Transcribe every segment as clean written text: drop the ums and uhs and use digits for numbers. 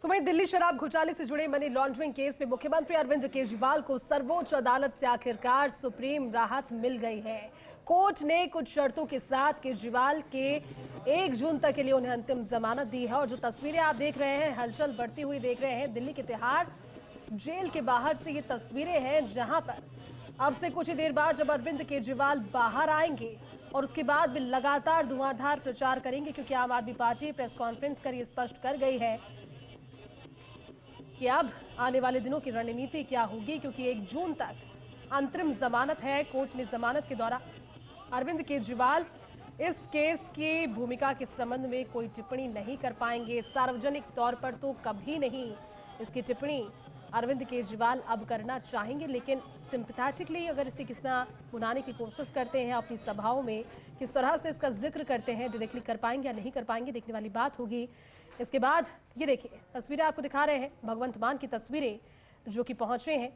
तो वहीं दिल्ली शराब घोटाले से जुड़े मनी लॉन्ड्रिंग केस में मुख्यमंत्री अरविंद केजरीवाल को सर्वोच्च अदालत से आखिरकार सुप्रीम राहत मिल गई है। कोर्ट ने कुछ शर्तों के साथ केजरीवाल के 1 जून तक के लिए उन्हें अंतिम जमानत दी है। और जो तस्वीरें आप देख रहे हैं, हलचल बढ़ती हुई देख रहे हैं, दिल्ली के तिहाड़ जेल के बाहर से ये तस्वीरें हैं, जहां पर अब से कुछ ही देर बाद जब अरविंद केजरीवाल बाहर आएंगे और उसके बाद भी लगातार धुआंधार प्रचार करेंगे, क्योंकि आम आदमी पार्टी प्रेस कॉन्फ्रेंस कर ये स्पष्ट कर गई है कि अब आने वाले दिनों की रणनीति क्या होगी, क्योंकि 1 जून तक अंतरिम जमानत है। कोर्ट ने जमानत के दौरान अरविंद केजरीवाल इस केस की भूमिका के संबंध में कोई टिप्पणी नहीं कर पाएंगे। सार्वजनिक तौर पर तो कभी नहीं इसकी टिप्पणी अरविंद केजरीवाल अब करना चाहेंगे, लेकिन सिंपैथेटिकली अगर इसे किसना बुलाने की कोशिश करते हैं अपनी सभाओं में, किस तरह से इसका जिक्र करते हैं, डायरेक्टली कर पाएंगे या नहीं कर पाएंगे, देखने वाली बात होगी। इसके बाद ये देखिए तस्वीरें आपको दिखा रहे हैं, भगवंत मान की तस्वीरें जो कि पहुंचे हैं।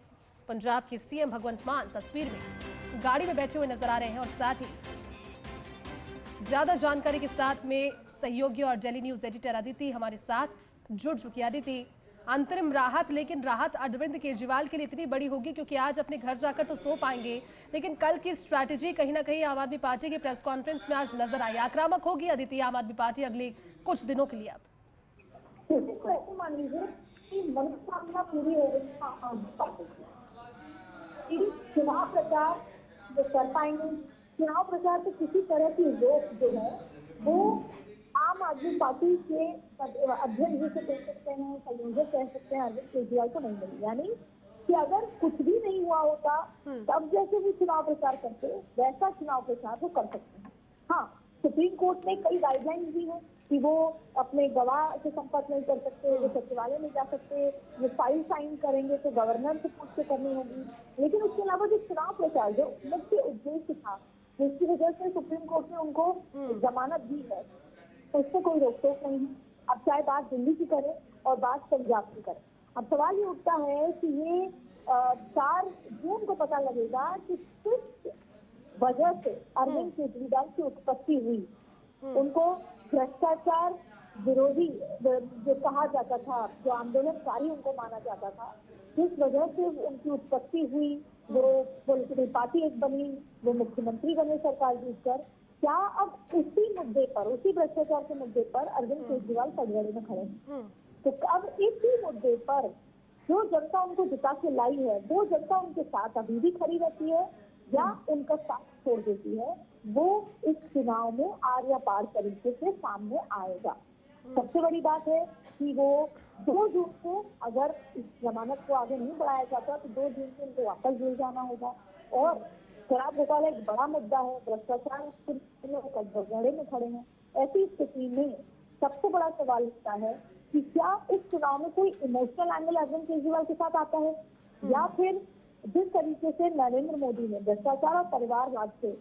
पंजाब के सीएम भगवंत मान तस्वीर में गाड़ी में बैठे हुए नजर आ रहे हैं और साथ ही ज्यादा जानकारी के साथ में सहयोगी और डेली न्यूज एडिटर अदिति हमारे साथ जुड़ चुकी। अदिति, अंतरिम राहत, लेकिन राहत अरविंद केजरीवाल के लिए इतनी बड़ी होगी क्योंकि आज अपने घर जाकर तो सो पाएंगे, लेकिन कल की स्ट्रैटेजी कहीं ना कहीं आम आदमी पार्टी की प्रेस कॉन्फ्रेंस में आज नजर आई। आक्रामक होगी अदिति आम आदमी पार्टी अगले कुछ दिनों के लिए। अब ऐसे मान लीजिए कि मनोकामना पूरी हो गई आम आदमी पार्टी की। चुनाव प्रचार जो कर पाएंगे, चुनाव प्रचार पे किसी तरह की रोक जो है वो आम आदमी पार्टी के अध्यक्ष जिसे कह सकते हैं, संयोजक कह सकते हैं, अरविंद केजरीवाल को नहीं मिली। यानी कि अगर कुछ भी नहीं हुआ होता तब जैसे वो चुनाव प्रचार करते वैसा चुनाव प्रचार वो कर सकते हैं। हाँ, सुप्रीम कोर्ट ने कई गाइडलाइंस दी है कि वो अपने गवाह से संपर्क नहीं कर सकते, वो सचिवालय नहीं जा सकते, वो फाइल साइन करेंगे तो गवर्नर से पूछ के करनी होगी। लेकिन उसके अलावा जो चुनाव प्रचार जो मुख्य उद्देश्य था, जिसकी वजह से सुप्रीम कोर्ट ने उनको जमानत दी है, तो उससे कोई रोक टोक नहीं है। अब चाहे बात दिल्ली की करें और बात पंजाब की करें, अब सवाल ये उठता है कि ये 4 जून को पता लगेगा कि किस वजह से अरविंद केजरीवाल की उत्पत्ति हुई। उनको भ्रष्टाचार विरोधी जो कहा जाता था, जो आंदोलनकारी उनको माना जाता था, जिस वजह से उनकी उत्पत्ति हुई, वो पॉलिटिकल पार्टी एक बनी, वो मुख्यमंत्री बने सरकार जीतकर, क्या अब उसी मुद्दे पर, उसी भ्रष्टाचार के मुद्दे पर अरविंद केजरीवाल कटघरे में खड़े हैं? तो अब इसी मुद्दे पर जो जनता उनको जिता के लाई है, वो जनता उनके साथ अभी भी खड़ी रहती है या उनका साथ छोड़ देती है, वो इस चुनाव में आर या पार तरीके से सामने आएगा। सबसे बड़ी बात है कि वो 2 जून को अगर इस जमानत को आगे नहीं बढ़ाया जाता तो 2 जून को उनको वापस जेल जाना होगा। और शराब घोटाला एक बड़ा मुद्दा है, भ्रष्टाचार कटघरे में खड़े हैं। ऐसी स्थिति में सबसे बड़ा सवाल उठता है कि क्या इस चुनाव में कोई इमोशनल एंगल अरविंद केजरीवाल के साथ आता है, या फिर जिस तरीके से नरेंद्र मोदी ने भ्रष्टाचार और परिवारवाद से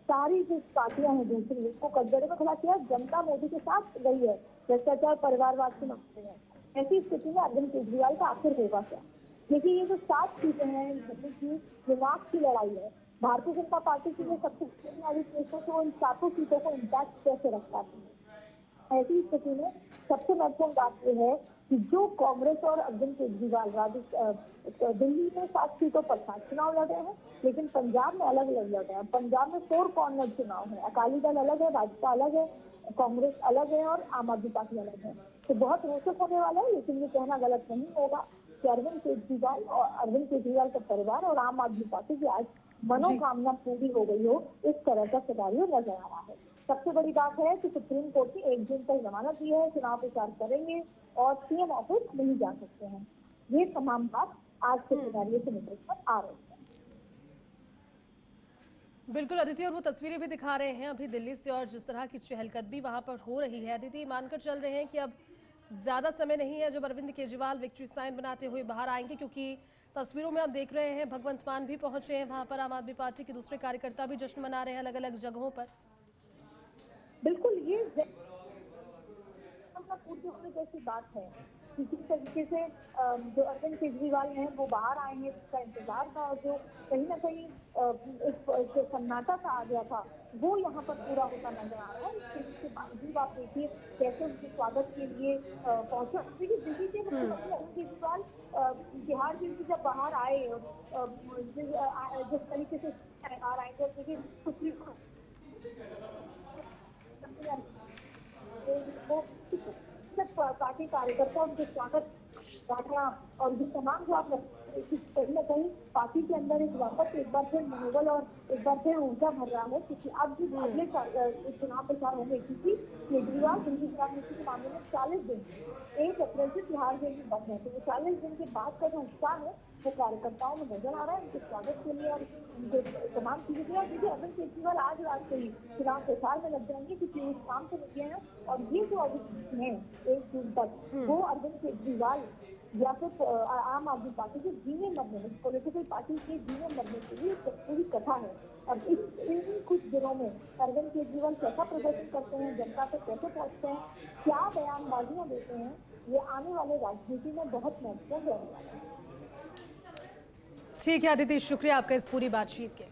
सारी जो पार्टियां हैं दूसरी उसको कटघरे में खड़ा किया, जनता मोदी के साथ गई है भ्रष्टाचार परिवारवाद के मामले में। ऐसी स्थिति में अरविंद केजरीवाल का आखिर होगा क्या? देखिए, ये जो 7 सीटें हैं दिल्ली की, दिमाग की लड़ाई है। भारतीय जनता पार्टी की जो सबसे वाली केस है, तो इन 7 सीटों को इंटैक्ट कैसे रख पाती है। ऐसी स्थिति में सबसे महत्वपूर्ण बात यह है कि जो कांग्रेस और अरविंद केजरीवाल दिल्ली में 7 सीटों पर 7 चुनाव लड़ रहे हैं, लेकिन पंजाब में अलग अलग लड़ रहे हैं। पंजाब में 4 कॉर्नर चुनाव है, अकाली दल अलग है, भाजपा अलग है, कांग्रेस अलग है और आम आदमी पार्टी अलग है। तो बहुत रोचक होने वाला है, लेकिन ये कहना गलत नहीं होगा कि अरविंद केजरीवाल का परिवार और आम आदमी पार्टी की आज मनोकामना पूरी हो गई हो, इस तरह का सिनारियो नजर आ रहा है। सबसे बड़ी बात है कि सुप्रीम कोर्ट ने 1 जून तक जमानत दी है, चुनाव प्रचार करेंगे और सीएम ऑफिस नहीं जा सकते हैं। ये तमाम बात आज के सिनारियो से निकल कर आ रही है। बिल्कुल अदिति, और वो तस्वीरें भी दिखा रहे हैं अभी दिल्ली से, और जिस तरह की चहलकदमी वहां पर हो रही है। अदिति, मानकर चल रहे हैं कि अब ज्यादा समय नहीं है जब अरविंद केजरीवाल विक्ट्री साइन बनाते हुए बाहर आएंगे, क्योंकि तस्वीरों में आप देख रहे हैं भगवंत मान भी पहुंचे हैं वहां पर, आम आदमी पार्टी के दूसरे कार्यकर्ता भी जश्न मना रहे हैं अलग अलग जगहों पर। बिल्कुल, ये पूर्ण होने जैसी बात है किसी तरीके से जो अरविंद केजरीवाल हैं वो बाहर आए हैं, इसका इंतजार था, और जो कहीं ना कहीं एक जो सन्नाटा सा आ गया था वो यहाँ पर पूरा होता नजर आ रहा है। इसके बावजूद आप देखिए कैसे उनके स्वागत के लिए पहुंचा। देखिए दिल्ली के मुख्यमंत्री अरविंद केजरीवाल बिहार से जब बाहर आए और जिस तरीके से बाहर आए थे, देखिए सुप्रीम कोर्ट वो सब पार्टी कार्यकर्ता उनके स्वागत गाठियां और ये तमाम जो आप कहीं ना कहीं पार्टी के अंदर एक वापस एक बार फिर मनोबल और एक बार फिर ऊर्जा भर रहा है, क्योंकि अब जो अगले चुनाव प्रचार होंगे, क्योंकि केजरीवाल दिल्ली राजनीति के मामले में 40 दिन 1 अप्रैल से तिहाड़ जेल में बंद है, तो वो 40 दिन के बाद का जो उत्साह है वो कार्यकर्ताओं में नजर आ रहा है उनके स्वागत के लिए और उनके तमाम चीजों के लिए। देखिए अरविंद केजरीवाल आज रात से ही चुनाव प्रचार में लग जाएंगे, क्योंकि उस काम से लगे हैं, और ये जो अभी है 1 जून तक वो अरविंद केजरीवाल या फिर आम आदमी पार्टी के जीने मरने में, पॉलिटिकल पार्टी के जीने मरने के लिए पूरी कथा है। अब इन कुछ दिनों में अरविंद केजरीवाल कैसा प्रदर्शन करते हैं, जनता तक कैसे पहुंचते हैं, क्या बयानबाजियां देते हैं, ये आने वाले राजनीति में बहुत महत्वपूर्ण रहने वाला है। ठीक है अदिति, शुक्रिया आपका इस पूरी बातचीत के।